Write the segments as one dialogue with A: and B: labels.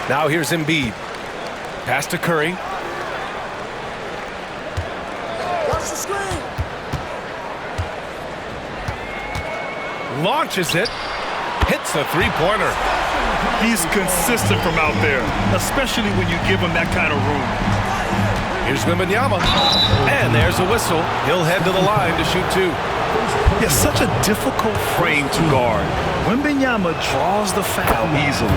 A: Now here's Embiid. Pass to Curry.
B: Watch the screen.
A: Launches it. Hits a three-pointer.
C: He's consistent from out there, especially when you give him that kind of room.
A: Here's Wembanyama. And there's a whistle. He'll head to the line to shoot two.
C: It's such a difficult frame to guard. Wembanyama draws the foul easily.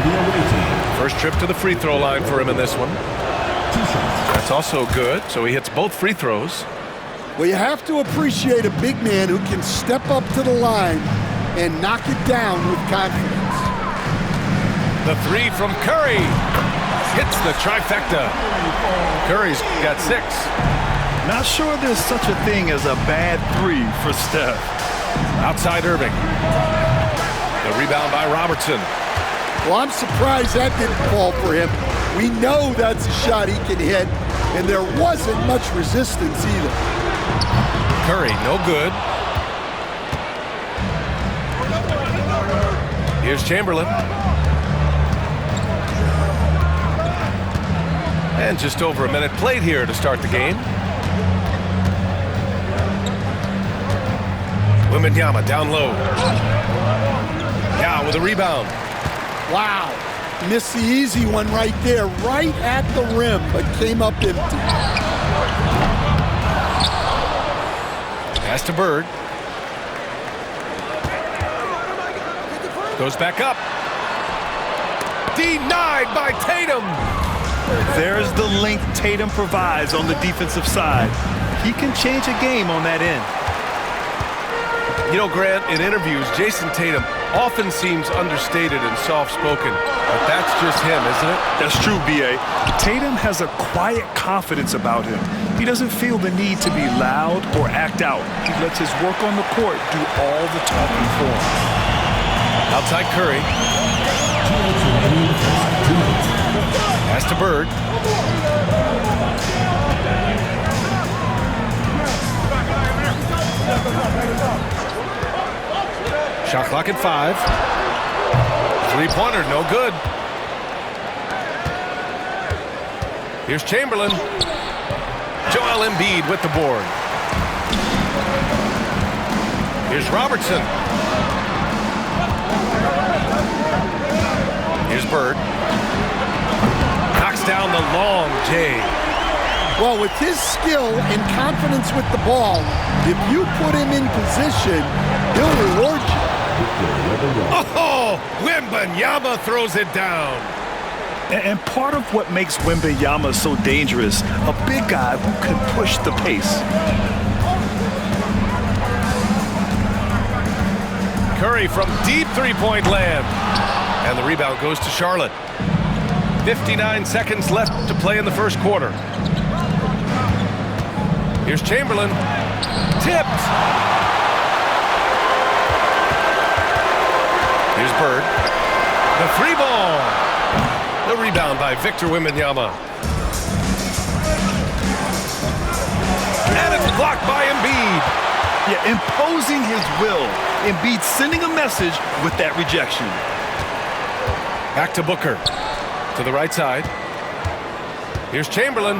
A: First trip to the free throw line for him in this one. That's also good, so he hits both free throws.
B: Well, you have to appreciate a big man who can step up to the line and knock it down with confidence.
A: The three from Curry. Hits the trifecta. Curry's got 6.
C: Not sure there's such a thing as a bad 3 for Steph.
A: Outside Irving. The rebound by Robertson.
B: Well, I'm surprised that didn't fall for him. We know that's a shot he can hit, and there wasn't much resistance either.
A: Curry, no good. Here's Chamberlain. And just over a minute played here to start the game. Wembanyama down low. Now with a rebound.
B: Wow. Missed the easy one right there, right at the rim, but came up empty.
A: Pass to Bird. Goes back up. Denied by Tatum.
C: There's the length Tatum provides on the defensive side. He can change a game on that end.
A: You know, Grant, in interviews, Jason Tatum often seems understated and soft-spoken, but that's just him, isn't it?
C: That's true, B.A. Tatum has a quiet confidence about him. He doesn't feel the need to be loud or act out. He lets his work on the court do all the talking for him.
A: Outside Curry. Pass to Bird. Shot clock at 5. Three-pointer, no good. Here's Chamberlain. Joel Embiid with the board. Here's Robertson. Here's Bird. Knocks down the long J.
B: Well, with his skill and confidence with the ball, if you put him in position, he'll reward you.
A: Oh, Wembanyama throws it down.
C: And part of what makes Wembanyama so dangerous, a big guy who can push the pace.
A: Curry from deep three-point land. And the rebound goes to Charlotte. 59 seconds left to play in the first quarter. Here's Chamberlain. Tipped. Here's Bird. The free ball. The rebound by Victor Wembanyama. And it's blocked by Embiid.
C: Yeah, imposing his will. Embiid sending a message with that rejection.
A: Back to Booker. To the right side. Here's Chamberlain.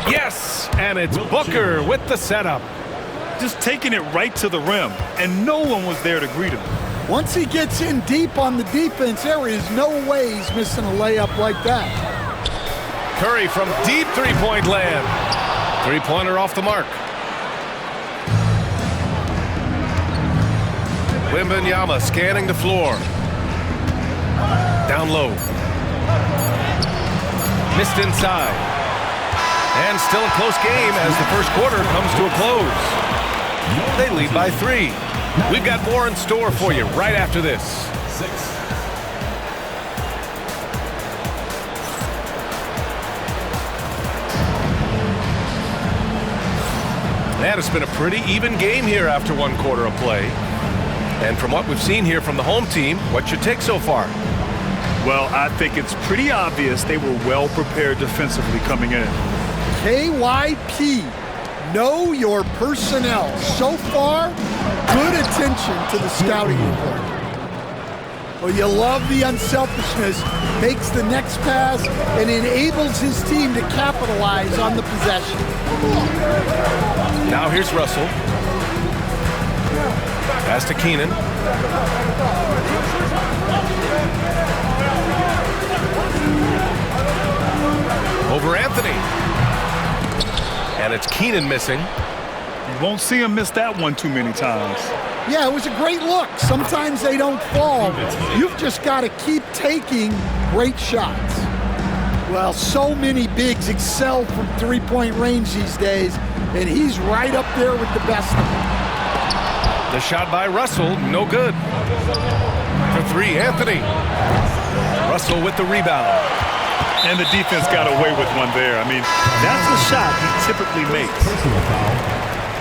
A: Yes! And it's Booker with the setup.
C: Just taking it right to the rim, and no one was there to greet him.
B: Once he gets in deep on the defense, there is no way he's missing a layup like that.
A: Curry from deep three-point land. Three-pointer off the mark. Wembanyama scanning the floor. Down low. Missed inside. And still a close game as the first quarter comes to a close. They lead by 3. We've got more in store for you right after this. And it's been a pretty even game here after one quarter of play. And from what we've seen here from the home team, what's your take so far?
C: Well, I think it's pretty obvious they were well prepared defensively coming in.
B: KYP, know your personnel. So far, good attention to the scouting report. Well, you love the unselfishness, makes the next pass, and enables his team to capitalize on the possession.
A: Now here's Russell. Pass to Keenan. Over Anthony. And it's Keenan missing.
C: You won't see him miss that one too many times.
B: Yeah, it was a great look. Sometimes they don't fall. You've just got to keep taking great shots. Well, so many bigs excel from three-point range these days, and he's right up there with the best of them.
A: The shot by Russell, no good. For three, Anthony. Russell with the rebound.
C: And the defense got away with one there. I mean, that's a shot he typically makes.
D: Personal foul.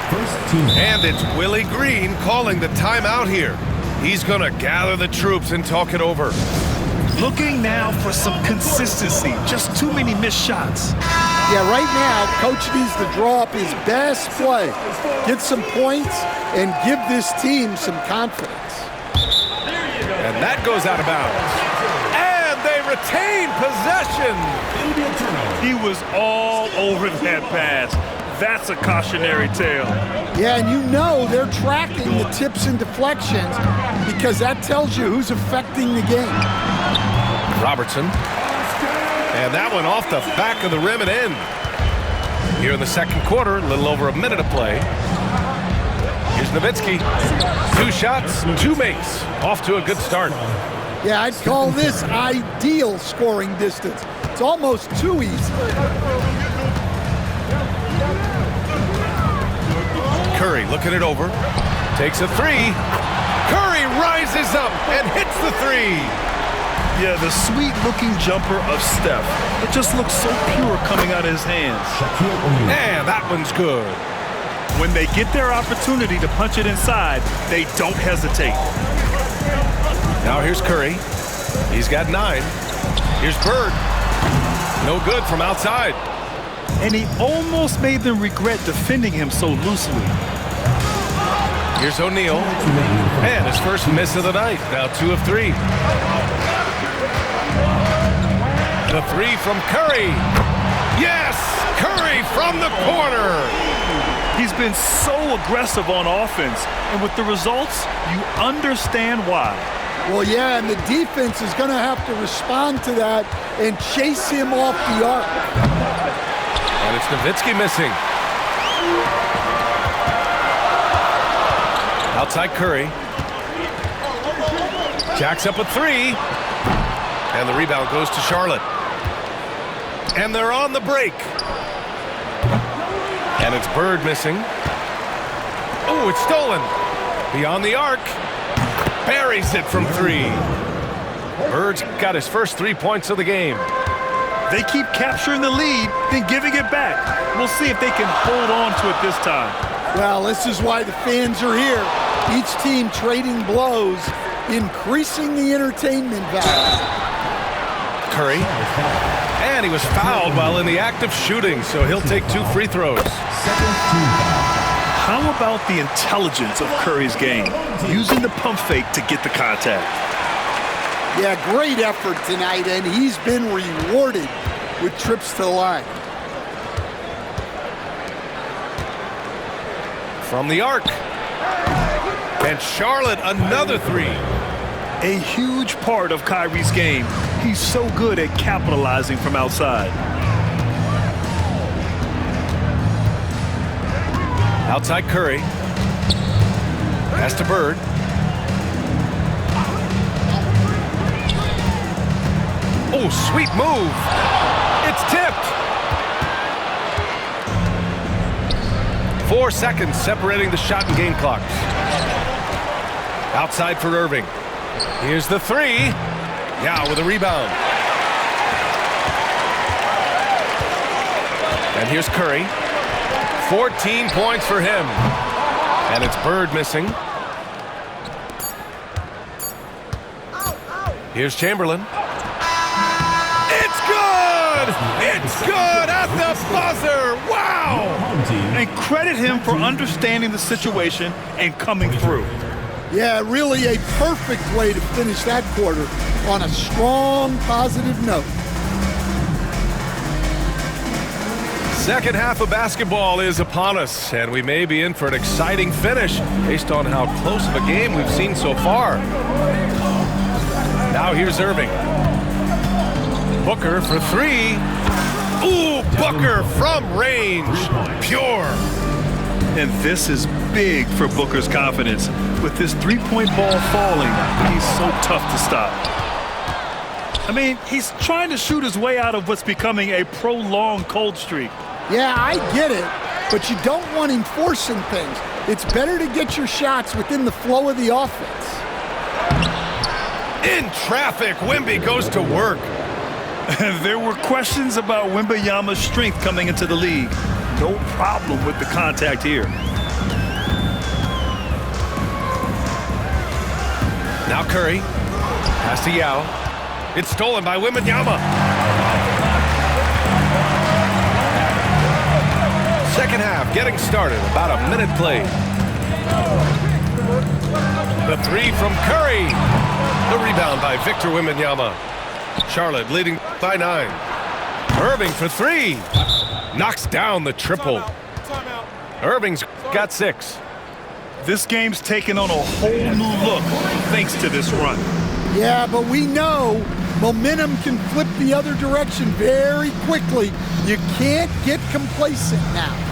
D: First team.
A: And it's Willie Green calling the timeout here. He's going to gather the troops and talk it over.
C: Looking now for some consistency. Just too many missed shots.
B: Yeah, right now, Coach needs to draw up his best play, get some points, and give this team some confidence.
A: And that goes out of bounds. And they retain possession.
C: He was all over that pass. That's a cautionary tale.
B: Yeah, and you know they're tracking the tips and deflections because that tells you who's affecting the game.
A: Robertson. And that one off the back of the rim and in. Here in the second quarter, a little over a minute of play. Here's Nowitzki. 2 shots, 2 makes. Off to a good start.
B: Yeah, I'd call this ideal scoring distance. It's almost too easy.
A: Curry looking it over. Takes a 3. Curry rises up and hits the 3.
C: Yeah, the sweet-looking jumper of Steph. It just looks so pure coming out of his hands.
A: And that one's good.
C: When they get their opportunity to punch it inside, they don't hesitate.
A: Now here's Curry. He's got 9. Here's Bird. No good from outside.
C: And he almost made them regret defending him so loosely.
A: Here's O'Neal. And his first miss of the night. Now 2 of 3. The 3 from Curry. Yes! Curry from the corner.
C: He's been so aggressive on offense. And with the results, you understand why.
B: Well, yeah, and the defense is going to have to respond to that and chase him off the arc.
A: And it's Nowitzki missing. Outside Curry. Jacks up a 3. And the rebound goes to Charlotte. And they're on the break. And it's Bird missing. Oh, it's stolen. Beyond the arc. Buries it from 3. Bird's got his first 3 points of the game.
C: They keep capturing the lead, then giving it back. We'll see if they can hold on to it this time.
B: Well, this is why the fans are here. Each team trading blows, increasing the entertainment value.
A: Curry. And he was fouled while in the act of shooting, so he'll take 2 free throws.
C: How about the intelligence of Curry's game? Using the pump fake to get the contact.
B: Yeah, great effort tonight, and he's been rewarded with trips to the line.
A: From the arc. And Charlotte, another 3.
C: A huge part of Kyrie's game. He's so good at capitalizing from outside.
A: Outside Curry. Pass to Bird. Oh, sweet move. It's tipped. 4 seconds separating the shot and game clocks. Outside for Irving. Here's the 3. Yeah, with a rebound. And here's Curry. 14 points for him. And it's Bird missing. Here's Chamberlain. It's good! It's good at the buzzer! Wow!
C: And credit him for understanding the situation and coming through.
B: Yeah, really a perfect way to finish that quarter on a strong, positive note.
A: Second half of basketball is upon us, and we may be in for an exciting finish based on how close of a game we've seen so far. Now here's Irving. Booker for three. Ooh, Booker from range. Pure.
C: And this is big for Booker's confidence. With this three-point ball falling, he's so tough to stop. I mean, he's trying to shoot his way out of what's becoming a prolonged cold streak.
B: Yeah, I get it, but you don't want him forcing things. It's better to get your shots within the flow of the offense.
A: In traffic, Wemby goes to work.
C: There were questions about Wembanyama's strength coming into the league. No problem with the contact here.
A: Now Curry. Pass to Yao. It's stolen by Wembanyama. Second half getting started. About a minute played. The three from Curry. The rebound by Victor Wembanyama. Charlotte leading by 9. Irving for three. Knocks down the triple. Irving's got 6.
C: This game's taken on a whole new look thanks to this run.
B: Yeah, but we know momentum can flip the other direction very quickly. You can't get complacent now.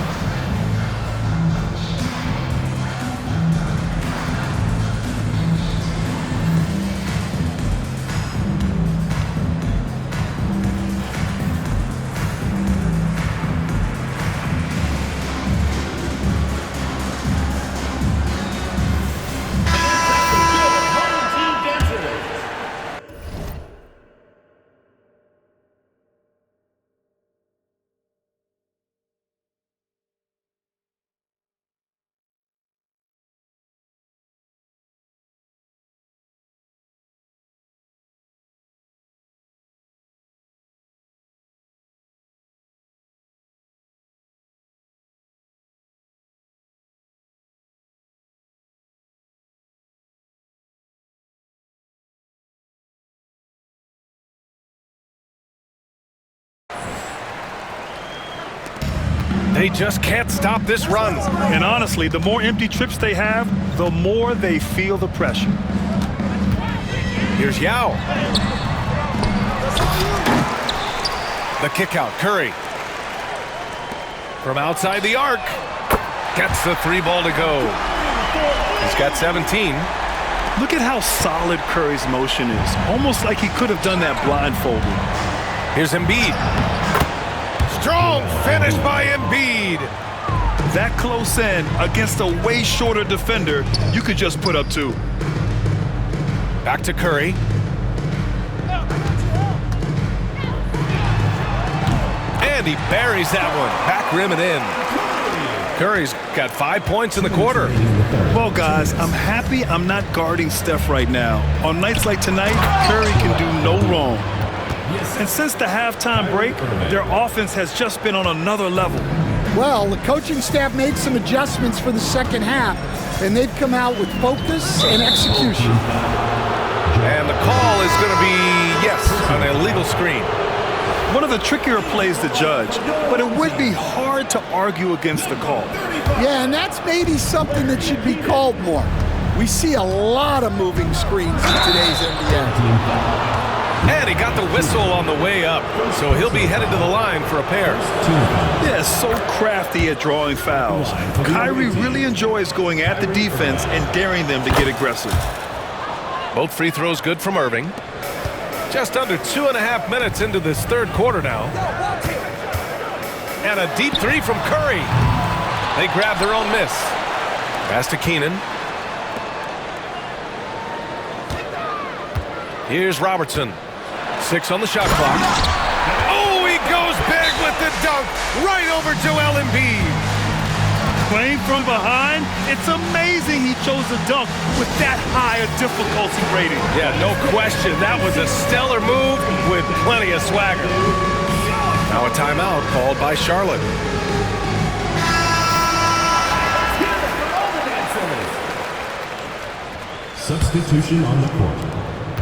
A: They just can't stop this run.
C: And honestly, the more empty trips they have, the more they feel the pressure.
A: Here's Yao. The kick out, Curry. From outside the arc. Gets the 3 ball to go. He's got 17.
C: Look at how solid Curry's motion is. Almost like he could have done that blindfolded.
A: Here's Embiid. Strong finish by Embiid.
C: That close in against a way shorter defender, you could just put up 2.
A: Back to Curry. And he buries that one. Back rim and in. Curry's got 5 points in the quarter.
C: Well, guys, I'm happy I'm not guarding Steph right now. On nights like tonight, Curry can do no wrong. And since the halftime break, their offense has just been on another level.
B: Well, the coaching staff made some adjustments for the second half, and they've come out with focus and execution.
A: And the call is going to be, yes, an illegal screen.
C: One of the trickier plays to judge, but it would be hard to argue against the call.
B: Yeah, and that's maybe something that should be called more. We see a lot of moving screens in today's NBA.
A: And he got the whistle on the way up, so he'll be headed to the line for a pair.
C: Yeah, so crafty at drawing fouls. Kyrie really enjoys going at the defense and daring them to get aggressive.
A: Both free throws good from Irving. Just under 2.5 minutes into this third quarter now. And a deep 3 from Curry. They grab their own miss. Pass to Keenan. Here's Robertson. 6 on the shot clock. Oh, he goes big with the dunk right over Joel Embiid.
C: Playing from behind, it's amazing he chose a dunk with that high a difficulty rating.
A: Yeah, no question. That was a stellar move with plenty of swagger. Now a timeout called by Charlotte.
D: Substitution on the court.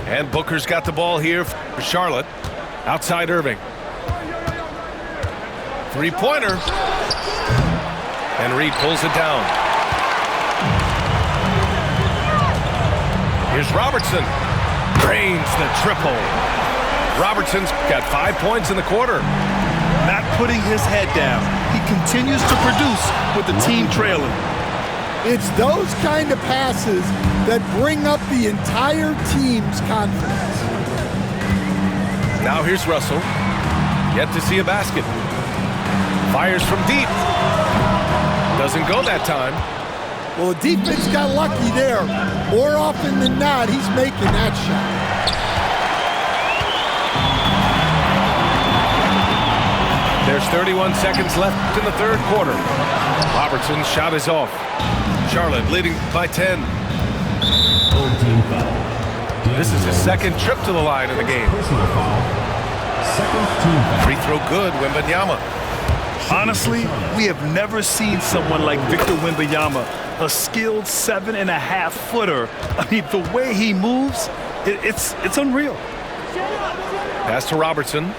A: And Booker's got the ball here for Charlotte. Outside Irving. Three-pointer. And Reed pulls it down. Here's Robertson. Drains the triple. Robertson's got 5 points in the quarter.
C: Not putting his head down. He continues to produce with the team trailing.
B: It's those kind of passes that bring up the entire team's confidence.
A: Now here's Russell. Yet to see a basket. Fires from deep. Doesn't go that time.
B: Well, the defense got lucky there. More often than not, he's making that shot.
A: There's 31 seconds left in the third quarter. Robertson's shot is off. Charlotte leading by 10.
D: Home team foul.
A: This is his second trip to the line in the game.
D: Personal foul. Second team foul.
A: Free throw good, Wembanyama.
C: Honestly, we have never seen someone like Victor Wembanyama, a skilled 7.5-footer. I mean, the way he moves, it's unreal.
A: Pass to Robertson.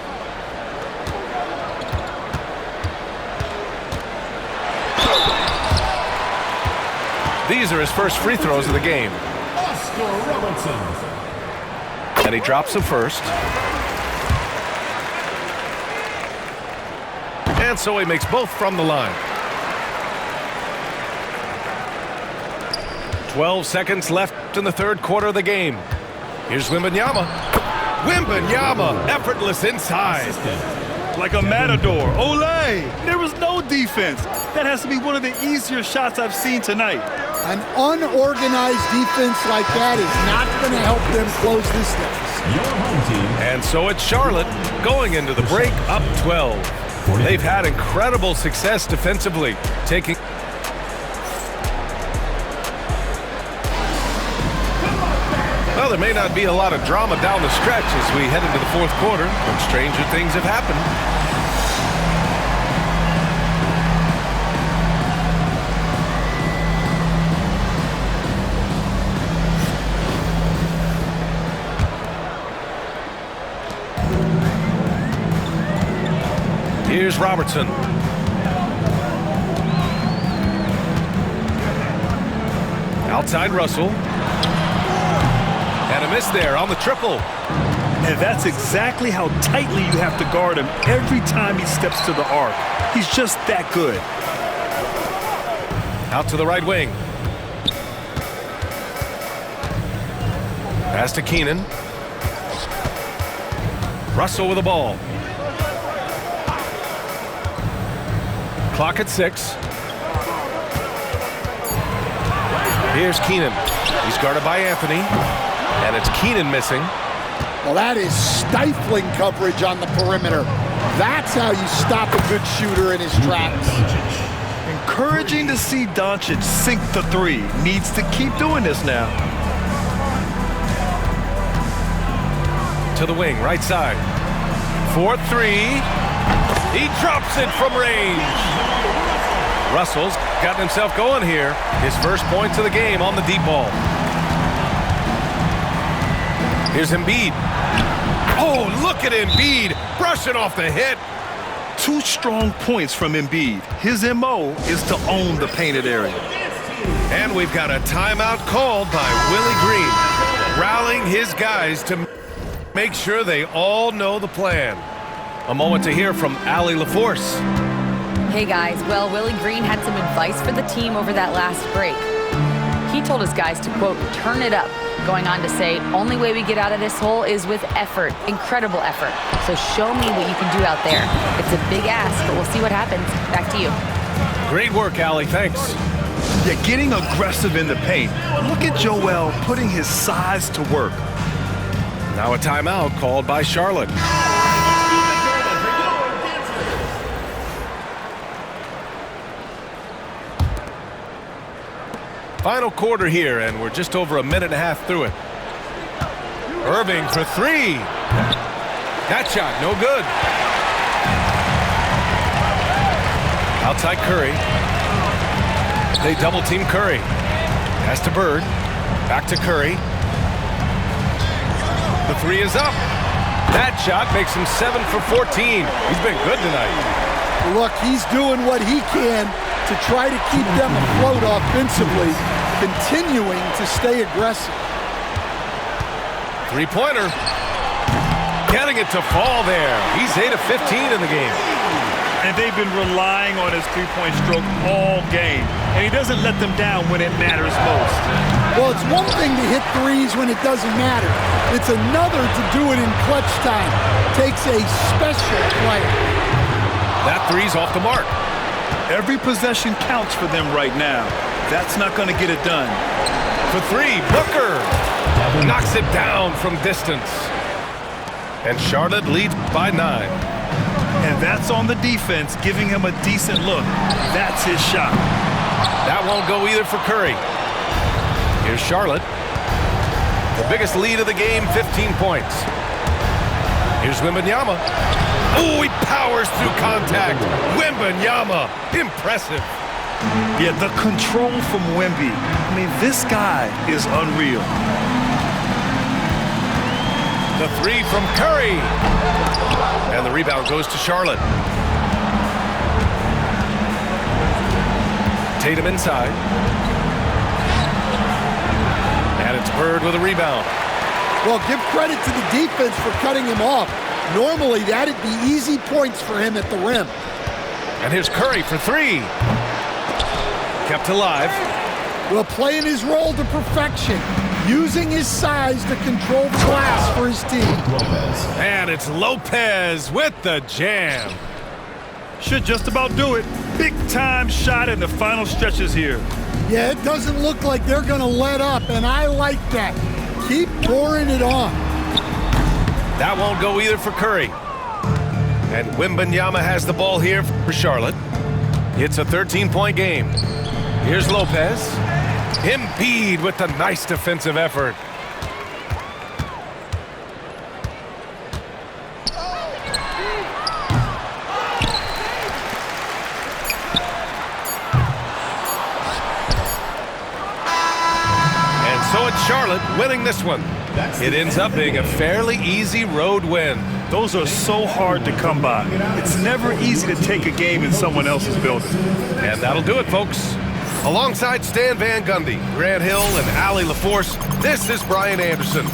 A: These are his first free throws of the game.
D: Oscar Robertson.
A: And he drops the first. And so he makes both from the line. 12 seconds left in the third quarter of the game. Here's Wembanyama. Wembanyama, effortless inside.
C: Like a matador. Olay! There was no defense. That has to be one of the easier shots I've seen tonight.
B: An unorganized defense like that is not going to help them close this deficit.
D: Your home team.
A: And so it's Charlotte going into the break up 12. They've had incredible success defensively, taking... Well, there may not be a lot of drama down the stretch as we head into the fourth quarter, but stranger things have happened. Here's Robertson. Outside Russell. And a miss there on the triple.
C: And that's exactly how tightly you have to guard him every time he steps to the arc. He's just that good.
A: Out to the right wing. Pass to Keenan. Russell with the ball. Clock at 6. Here's Keenan. He's guarded by Anthony. And it's Keenan missing.
B: Well, that is stifling coverage on the perimeter. That's how you stop a good shooter in his tracks.
C: Encouraging to see Doncic sink the three. Needs to keep doing this now.
A: To the wing, right side. 4-3. He drops it from range. Russell's gotten himself going here. His first points of the game on the deep ball. Here's Embiid. Oh, look at Embiid brushing off the hit.
C: 2 strong points from Embiid. His MO is to own the painted area.
A: And we've got a timeout called by Willie Green, rallying his guys to make sure they all know the plan. A moment to hear from Allie LaForce.
E: Hey guys, well, Willie Green had some advice for the team over that last break. He told his guys to, quote, turn it up, going on to say, only way we get out of this hole is with effort, incredible effort. So show me what you can do out there. It's a big ask, but we'll see what happens. Back to you.
A: Great work, Allie, thanks.
C: Yeah, getting aggressive in the paint. Look at Joel putting his size to work.
A: Now a timeout called by Charlotte. Final quarter here, and we're just over a minute and a half through it. Irving for 3. That shot, no good. Outside Curry. They double team Curry. Pass to Bird. Back to Curry. The three is up. That shot makes him 7 for 14. He's been good tonight.
B: Look, he's doing what he can to try to keep them afloat offensively, continuing to stay aggressive.
A: Three-pointer. Getting it to fall there. He's 8 of 15 in the game.
C: And they've been relying on his three-point stroke all game. And he doesn't let them down when it matters most.
B: Well, it's one thing to hit threes when it doesn't matter. It's another to do it in clutch time. Takes a special player.
A: That three's off the mark.
C: Every possession counts for them right now. That's not going to get it done.
A: For three, Booker knocks it down from distance. And Charlotte leads by 9.
C: And that's on the defense, giving him a decent look. That's his shot.
A: That won't go either for Curry. Here's Charlotte. The biggest lead of the game, 15 points. Here's Wembanyama. Oh, he powers through contact. Wembanyama, impressive.
C: Yeah, the control from Wemby. I mean, this guy is unreal.
A: The three from Curry. And the rebound goes to Charlotte. Tatum inside. And it's Bird with a rebound.
B: Well, give credit to the defense for cutting him off. Normally, that'd be easy points for him at the rim.
A: And here's Curry for three. Kept alive.
B: Well, playing his role to perfection, using his size to control the glass for his team.
A: And it's Lopez with the jam.
C: Should just about do it. Big time shot in the final stretches here.
B: Yeah, it doesn't look like they're going to let up, and I like that. Keep pouring it on.
A: That won't go either for Curry. And Wembanyama has the ball here for Charlotte. It's a 13-point game. Here's Lopez. Embiid with the nice defensive effort. And so it's Charlotte winning this one. It ends up being a fairly easy road win.
C: Those are so hard to come by. It's never easy to take a game in someone else's building.
A: And that'll do it, folks. Alongside Stan Van Gundy, Grant Hill, and Allie LaForce, this is Brian Anderson.